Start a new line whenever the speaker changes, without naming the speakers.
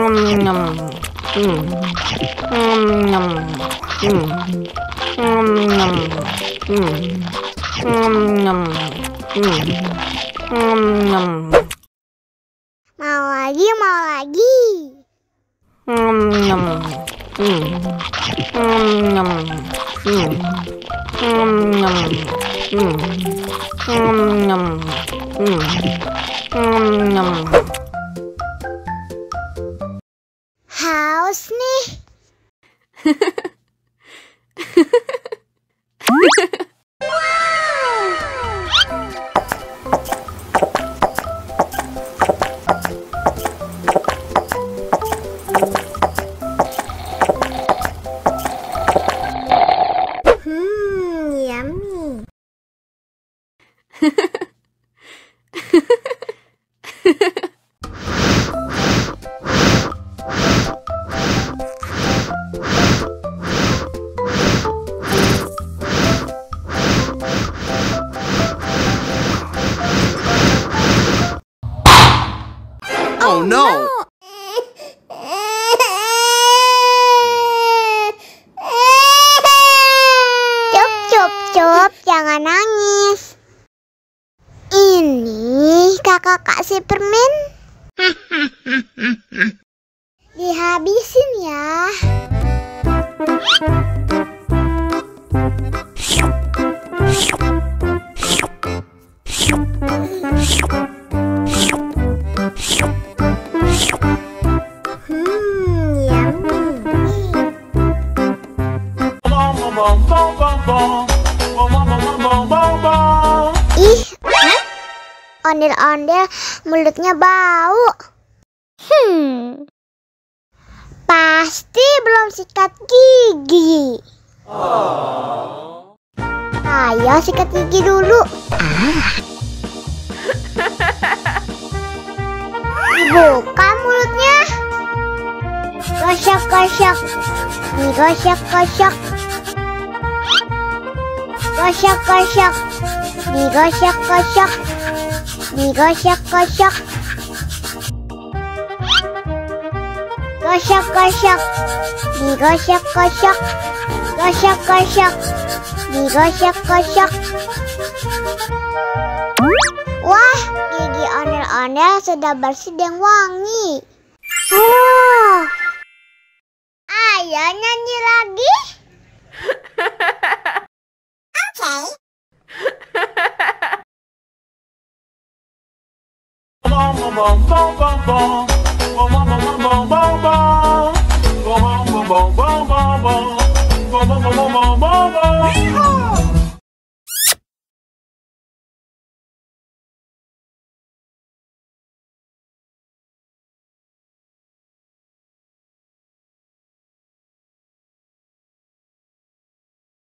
Mau lagi, mau lagi. Haus nih. Yummy.
Oh no!
Cup, jangan nangis. Ini kakak kasih permen. Dihabisin ya. Ih, ondel-ondel mulutnya bau. Pasti belum sikat gigi. Ayo sikat gigi dulu. Buka mulutnya. Gosok-gosok. Digosok-gosok. Gosok-gosok. Digosok-gosok. Digosok-gosok. Gosok-gosok. Digosok-gosok. Gosok-gosok. Digosok-gosok. Wah, gigi ondel-ondel sudah bersih dan wangi. Oh, ayo nyanyi lagi.
Bong bong bong bong bong.